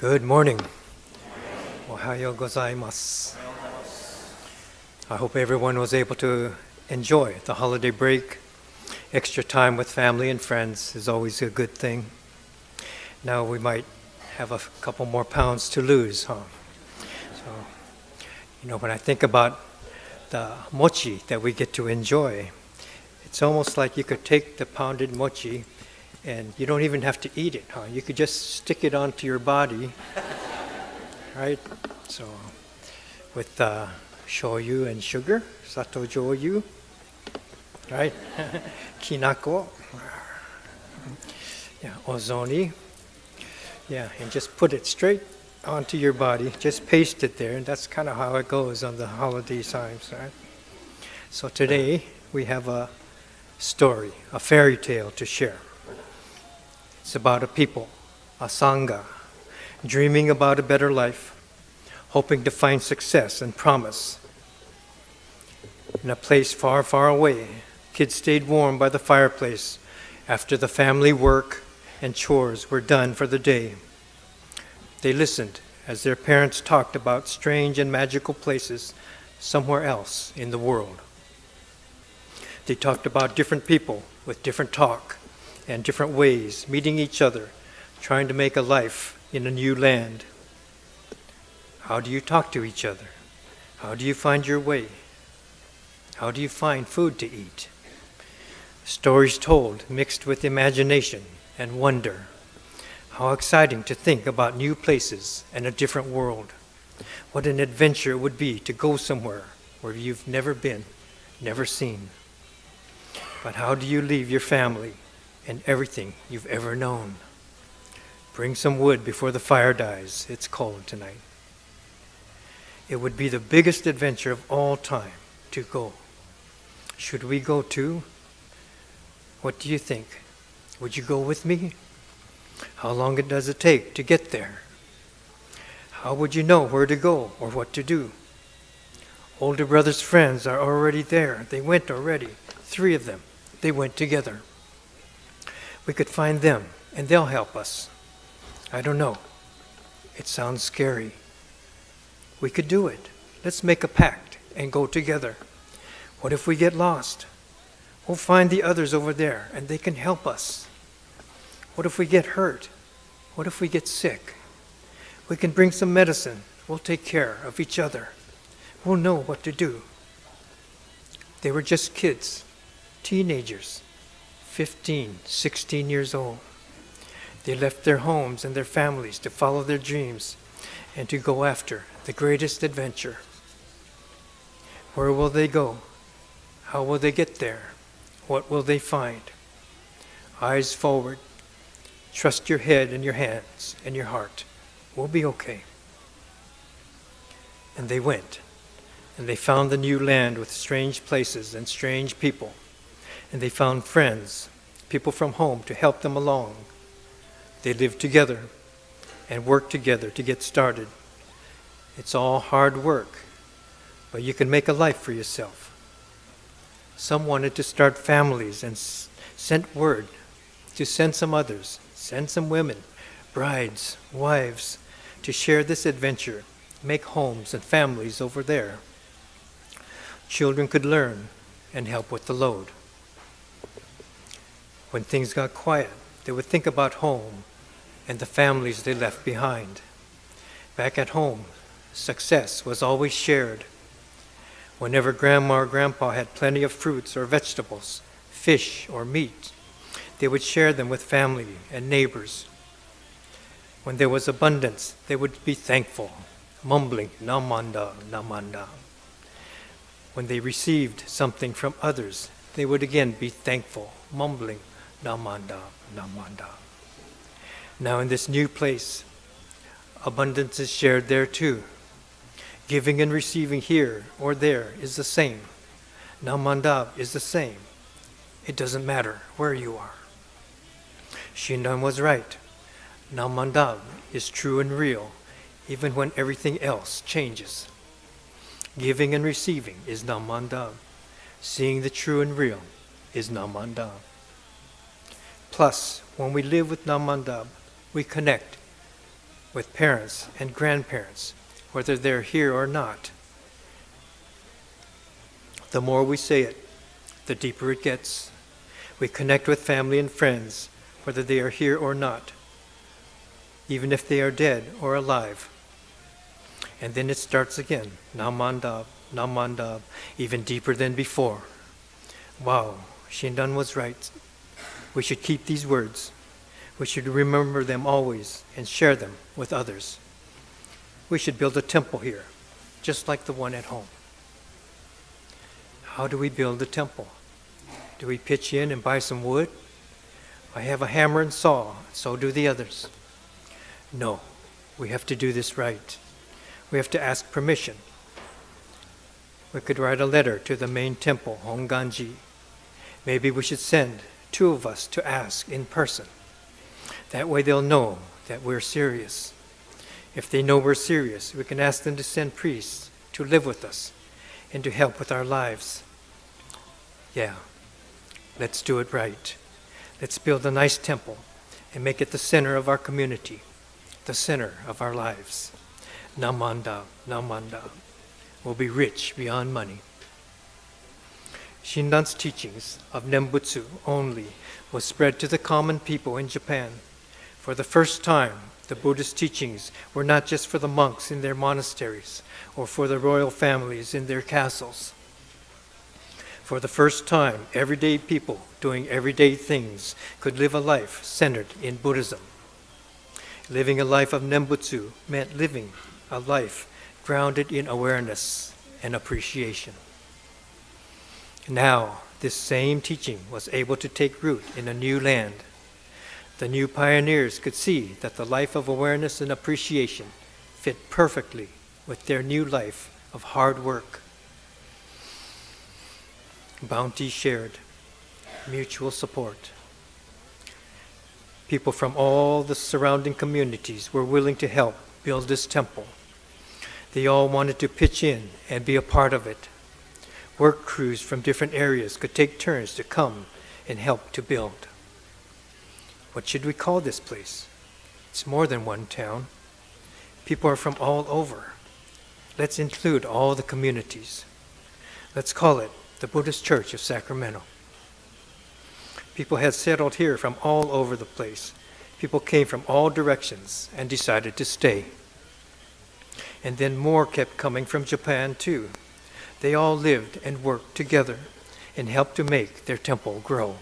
Good morning. Ohayo gozaimasu. I hope everyone was able to enjoy the holiday break. Extra time with family and friends is always a good thing. Now we might have a couple more pounds to lose, huh? So, when I think about the mochi that we get to enjoy, it's almost like you could take the pounded mochi and you don't even have to eat it, huh? You could just stick it onto your body, right? So, with shoyu and sugar, sato joyu, right? Kinako, yeah, ozoni, yeah, and just put it straight onto your body, just paste it there, and that's kind of how it goes on the holiday times, right? So today we have a story, a fairy tale to share. It's about a people, a sangha, dreaming about a better life, hoping to find success and promise. In a place far, far away, kids stayed warm by the fireplace after the family work and chores were done for the day. They listened as their parents talked about strange and magical places somewhere else in the world. They talked about different people with different talk and different ways, meeting each other, trying to make a life in a new land. How do you talk to each other? How do you find your way? How do you find food to eat? Stories told, mixed with imagination and wonder. How exciting to think about new places and a different world. What an adventure it would be to go somewhere where you've never been, never seen. But how do you leave your family and everything you've ever known? Bring some wood before the fire dies. It's cold tonight. It would be the biggest adventure of all time to go. Should we go too? What do you think? Would you go with me? How long does it take to get there? How would you know where to go or what to do? Older brother's friends are already there. They went already. 3 of them. They went together. We could find them and they'll help us. I don't know. It sounds scary. We could do it. Let's make a pact and go together. What if we get lost? We'll find the others over there and they can help us. What if we get hurt? What if we get sick? We can bring some medicine. We'll take care of each other. We'll know what to do. They were just kids, teenagers, 15, 16 years old. They left their homes and their families to follow their dreams and to go after the greatest adventure. Where will they go? How will they get there? What will they find? Eyes forward. Trust your head and your hands and your heart. We'll be okay. And they went. And they found the new land with strange places and strange people. And they found friends, people from home to help them along. They lived together and worked together to get started. It's all hard work, but you can make a life for yourself. Some wanted to start families and sent word to send some others, send some women, brides, wives, to share this adventure, make homes and families over there. Children could learn and help with the load. When things got quiet, they would think about home and the families they left behind. Back at home, success was always shared. Whenever Grandma or Grandpa had plenty of fruits or vegetables, fish or meat, they would share them with family and neighbors. When there was abundance, they would be thankful, mumbling, namanda, namanda. When they received something from others, they would again be thankful, mumbling, namanda, namanda. Now in this new place, abundance is shared there too. Giving and receiving here or there is the same. Namanda is the same. It doesn't matter where you are. Shinran was right. Namanda is true and real, even when everything else changes. Giving and receiving is namanda. Seeing the true and real is namanda. Plus, when we live with namanda, we connect with parents and grandparents, whether they're here or not. The more we say it, the deeper it gets. We connect with family and friends, whether they are here or not, even if they are dead or alive. And then it starts again, Namandab, Namandab, even deeper than before. Wow, Shindan was right. We should keep these words. We should remember them always and share them with others. We should build a temple here, just like the one at home. How do we build a temple? Do we pitch in and buy some wood? I have a hammer and saw, so do the others. No, we have to do this right. We have to ask permission. We could write a letter to the main temple, Honganji. Maybe we should send 2 of us to ask in person. That way they'll know that we're serious. If they know we're serious, we can ask them to send priests to live with us and to help with our lives. Yeah, let's do it right. Let's build a nice temple and make it the center of our community, the center of our lives. Namandab, Namandab. We'll be rich beyond money. Shindan's teachings of Nembutsu only was spread to the common people in Japan. For the first time, the Buddhist teachings were not just for the monks in their monasteries or for the royal families in their castles. For the first time, everyday people doing everyday things could live a life centered in Buddhism. Living a life of Nembutsu meant living a life grounded in awareness and appreciation. Now, this same teaching was able to take root in a new land. The new pioneers could see that the life of awareness and appreciation fit perfectly with their new life of hard work. Bounty shared, mutual support. People from all the surrounding communities were willing to help build this temple. They all wanted to pitch in and be a part of it. Work crews from different areas could take turns to come and help to build. What should we call this place? It's more than one town. People are from all over. Let's include all the communities. Let's call it the Buddhist Church of Sacramento. People had settled here from all over the place. People came from all directions and decided to stay. And then more kept coming from Japan too. They all lived and worked together and helped to make their temple grow.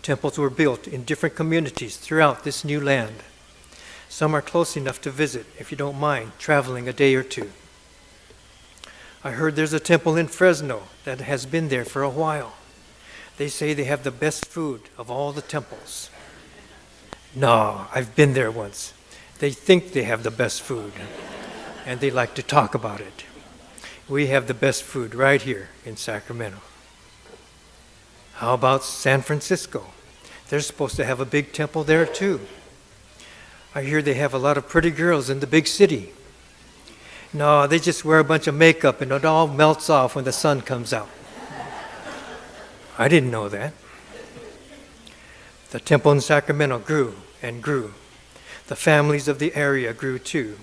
Temples were built in different communities throughout this new land. Some are close enough to visit if you don't mind traveling a day or two. I heard there's a temple in Fresno that has been there for a while. They say they have the best food of all the temples. No, I've been there once. They think they have the best food, and they like to talk about it. We have the best food right here in Sacramento. How about San Francisco? They're supposed to have a big temple there too. I hear they have a lot of pretty girls in the big city. No, they just wear a bunch of makeup and it all melts off when the sun comes out. I didn't know that. The temple in Sacramento grew and grew. The families of the area grew too.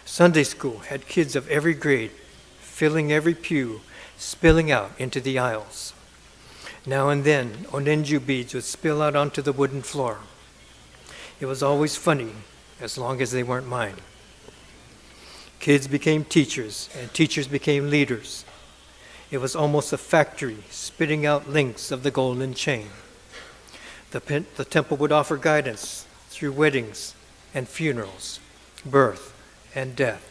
Sunday school had kids of every grade, filling every pew, spilling out into the aisles. Now and then, onenju beads would spill out onto the wooden floor. It was always funny, as long as they weren't mine. Kids became teachers, and teachers became leaders. It was almost a factory spitting out links of the golden chain. The temple would offer guidance through weddings and funerals, birth and death.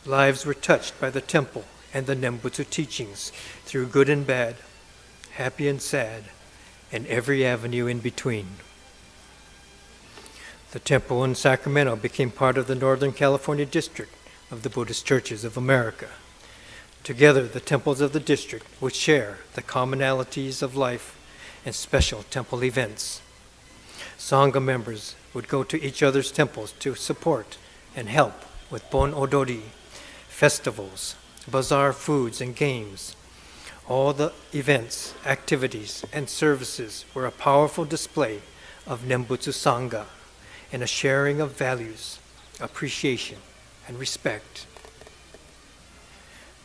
Lives were touched by the temple and the Nembutsu teachings through good and bad, happy and sad, and every avenue in between. The temple in Sacramento became part of the Northern California district of the Buddhist Churches of America. Together, the temples of the district would share the commonalities of life and special temple events. Sangha members would go to each other's temples to support and help with Bon Odori, festivals, bazaar foods and games. All the events, activities, and services were a powerful display of Nembutsu Sangha and a sharing of values, appreciation, and respect.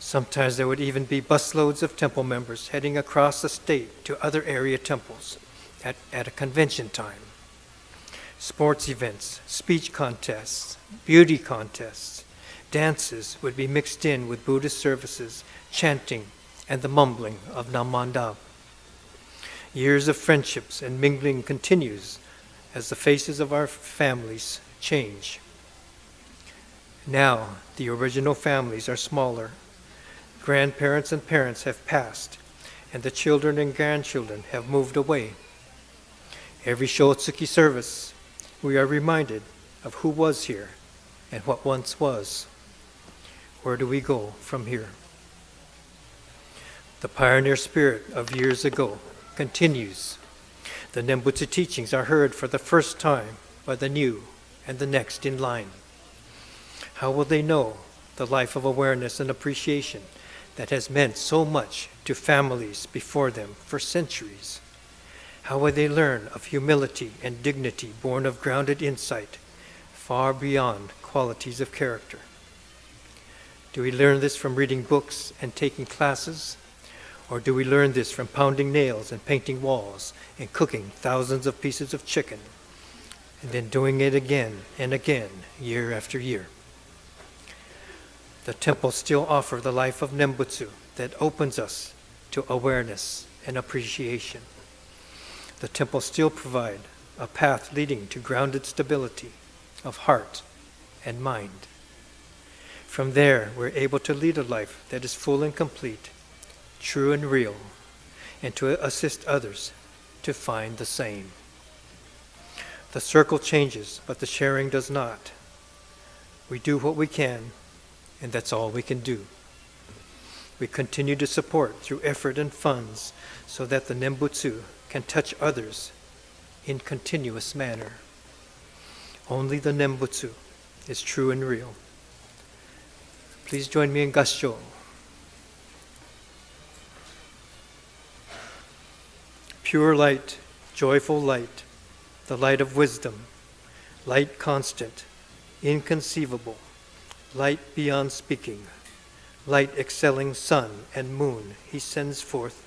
Sometimes there would even be busloads of temple members heading across the state to other area temples at a convention time. Sports events, speech contests, beauty contests, dances would be mixed in with Buddhist services, chanting, and the mumbling of Namandab. Years of friendships and mingling continues as the faces of our families change. Now, the original families are smaller. Grandparents and parents have passed, and the children and grandchildren have moved away. Every Shotsuki service, we are reminded of who was here and what once was. Where do we go from here? The pioneer spirit of years ago continues. The Nembutsu teachings are heard for the first time by the new and the next in line. How will they know the life of awareness and appreciation that has meant so much to families before them for centuries? How will they learn of humility and dignity born of grounded insight, far beyond qualities of character? Do we learn this from reading books and taking classes? Or do we learn this from pounding nails and painting walls and cooking thousands of pieces of chicken, and then doing it again and again, year after year? The temples still offer the life of Nembutsu that opens us to awareness and appreciation. The temples still provide a path leading to grounded stability of heart and mind. From there, we're able to lead a life that is full and complete, true and real, and to assist others to find the same. The circle changes, but the sharing does not. We do what we can, and that's all we can do. We continue to support through effort and funds so that the Nembutsu can touch others in continuous manner. Only the Nembutsu is true and real. Please join me in Gassho. Pure light, joyful light, the light of wisdom, light constant, inconceivable, light beyond speaking, light excelling sun and moon, he sends forth,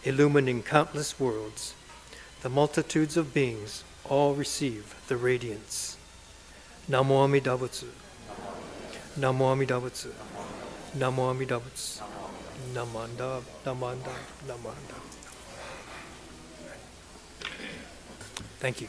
illumining countless worlds. The multitudes of beings all receive the radiance. Namo Amida Butsu. Namo Amida Butsu. Namo Amida Butsu. Namanda, Namanda, Namanda. Thank you.